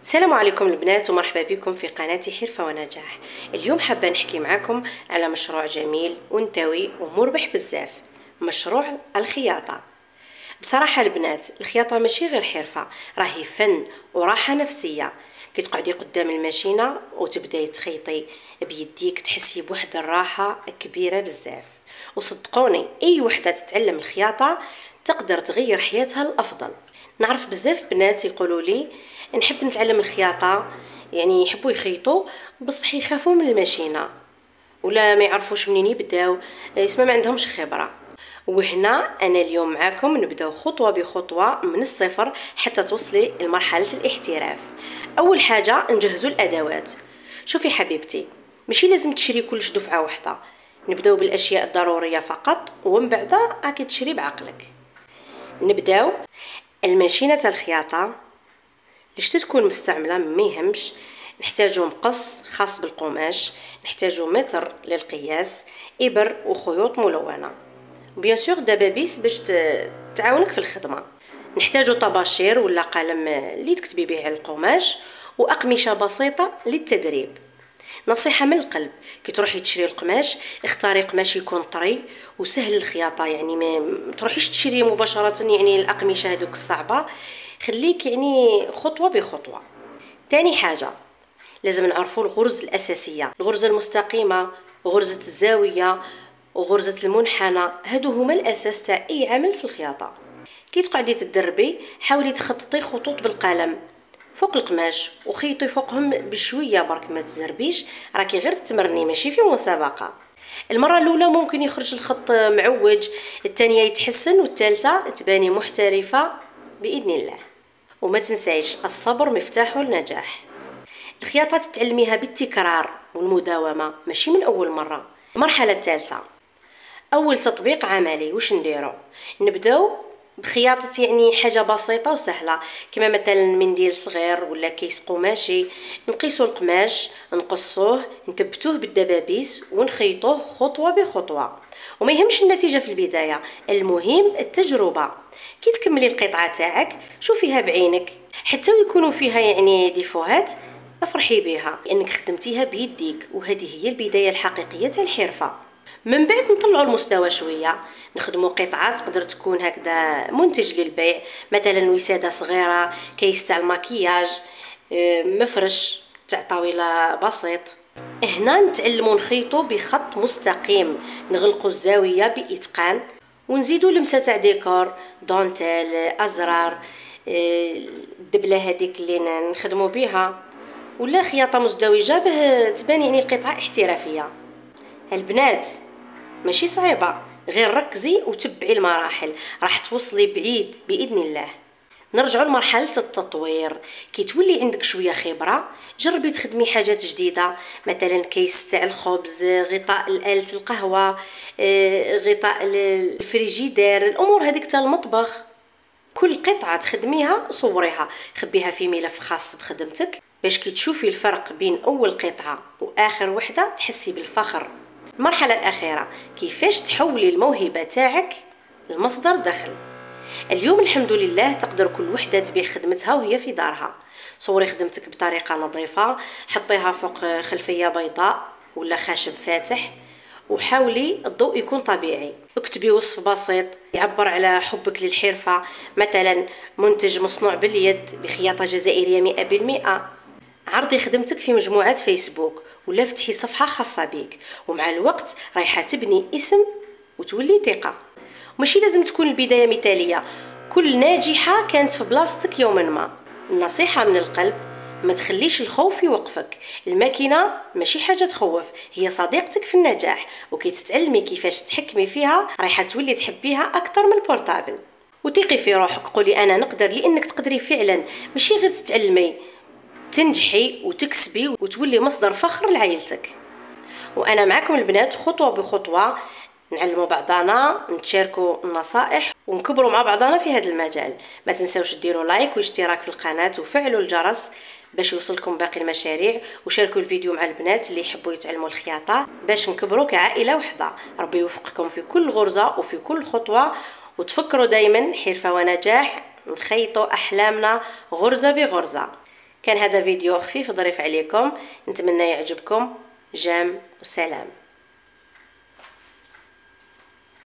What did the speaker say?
السلام عليكم البنات ومرحبا بكم في قناتي حرفة ونجاح. اليوم حابة نحكي معكم على مشروع جميل ونتوي ومربح بزاف، مشروع الخياطة. بصراحة البنات الخياطة ماشي غير حرفة، راهي فن وراحة نفسية. كي تقعدي قدام الماشينة وتبداي تخيطي بيديك تحسي بواحد الراحة كبيرة بزاف، وصدقوني اي وحدة تتعلم الخياطة تقدر تغير حياتها للأفضل. نعرف بزاف بنات يقولوا لي نحب نتعلم الخياطة، يعني يحبوا يخيطوا بصح يخافوا من الماشينة ولا ما يعرفوش منين يبداو، يسمى ما عندهمش خبرة. وهنا انا اليوم معاكم نبداو خطوه بخطوه من الصفر حتى توصلي لمرحله الاحتراف. اول حاجه نجهزوا الادوات. شوفي حبيبتي، ماشي لازم تشري كلش دفعه واحده، نبداو بالاشياء الضروريه فقط ومن بعد راكي تشري بعقلك. نبداو الماشينه الخياطه ليش تكون مستعمله ما يهمش. نحتاجو مقص خاص بالقماش، نحتاجو متر للقياس، ابر وخيوط ملونه، بيان سور دبابيس باش تعاونك في الخدمه. نحتاجو طباشير ولا قلم اللي تكتبي به على القماش، واقمشه بسيطه للتدريب. نصيحه من القلب، كي تروحي تشري القماش اختاري قماش يكون طري وسهل الخياطه، يعني ما تروحيش تشري مباشره يعني الاقمشه هذوك الصعبه، خليك يعني خطوه بخطوه. تاني حاجه لازم نعرفوا الغرز الاساسيه، الغرزه المستقيمه وغرزه الزاويه وغرزة المنحنى، هادو هما الاساس تاع اي عمل في الخياطه. كي تقعدي تدربي حاولي تخططي خطوط بالقلم فوق القماش وخيطي فوقهم بشويه برك، ما تزربيش، راكي غير تمرني ماشي في مسابقه. المره الاولى ممكن يخرج الخط معوج، الثانيه يتحسن، والثالثه تباني محترفه باذن الله. وما تنسايش الصبر مفتاح النجاح. الخياطه تتعلميها بالتكرار والمداومه ماشي من اول مره. المرحله الثالثه اول تطبيق عملي، واش نديرو؟ نبداو بخياطه يعني حاجه بسيطه وسهله، كما مثلا منديل صغير ولا كيس قماشي. نقيسو القماش، نقصوه، نثبتوه بالدبابيس ونخيطوه خطوه بخطوه. وما يهمش النتيجه في البدايه، المهم التجربه. كي تكملي القطعه تاعك شوفيها بعينك، حتى ويكونوا فيها يعني ديفوهات افرحي بها لانك خدمتيها بيديك، وهذه هي البدايه الحقيقيه تاع الحرفه. من بعد نطلعوا المستوى شويه، نخدموا قطعات تقدر تكون هكذا منتج للبيع، مثلا وساده صغيره، كيس تاع المكياج، مفرش تاع طاوله بسيط. هنا نتعلموا نخيطوا بخط مستقيم، نغلقوا الزاويه باتقان، ونزيدوا لمسه تاع ديكور، دونتيل، ازرار، الدبله هذيك اللي نخدموا بها، ولا خياطه مزدوجه به تبان يعني قطعه احترافيه. البنات ماشي صعيبه، غير ركزي وتبعي المراحل راح توصلي بعيد باذن الله. نرجعوا لمرحله التطوير. كي تولي عندك شويه خبره جربي تخدمي حاجات جديده، مثلا كيس تاع الخبز، غطاء آلة القهوه، غطاء الفريجيدير، الامور هذيك تاع المطبخ. كل قطعه تخدميها صوريها، خبيها في ملف خاص بخدمتك باش كي تشوفي الفرق بين اول قطعه واخر وحده تحسي بالفخر. المرحله الاخيره كيفاش تحولي الموهبه تاعك لمصدر دخل. اليوم الحمد لله تقدر كل وحده تبيع خدمتها وهي في دارها. صوري خدمتك بطريقه نظيفه، حطيها فوق خلفيه بيضاء ولا خشب فاتح، وحاولي الضوء يكون طبيعي. اكتبي وصف بسيط يعبر على حبك للحرفه، مثلا منتج مصنوع باليد بخياطه جزائريه 100%. عرضي خدمتك في مجموعات فيسبوك ولا فتحي صفحة خاصة بيك، ومع الوقت رايحة تبني اسم وتولي ثقة. ماشي لازم تكون البداية مثالية، كل ناجحة كانت في بلاصتك يوما ما. النصيحة من القلب، ما تخليش الخوف يوقفك. الماكينة ماشي حاجة تخوف، هي صديقتك في النجاح، وكي تتعلمي كيفاش تحكمي فيها رايحة تولي تحبيها أكثر من البورتابل. وثقي في روحك، قولي أنا نقدر، لأنك تقدري فعلا، ماشي غير تتعلمي، تنجحي وتكسبي وتولي مصدر فخر لعائلتك. وانا معكم البنات خطوه بخطوه، نعلموا بعضنا، نتشاركوا النصائح ونكبروا مع بعضنا في هذا المجال. ما تنساوش ديروا لايك واشتراك في القناه وفعلوا الجرس باش يوصلكم باقي المشاريع، وشاركوا الفيديو مع البنات اللي يحبوا يتعلموا الخياطه باش نكبروا كعائله واحده. ربي يوفقكم في كل غرزه وفي كل خطوه، وتفكروا دايما حرفه ونجاح، نخيطوا احلامنا غرزه بغرزه. كان هذا فيديو خفيف ظريف عليكم، نتمنى يعجبكم. جام وسلام.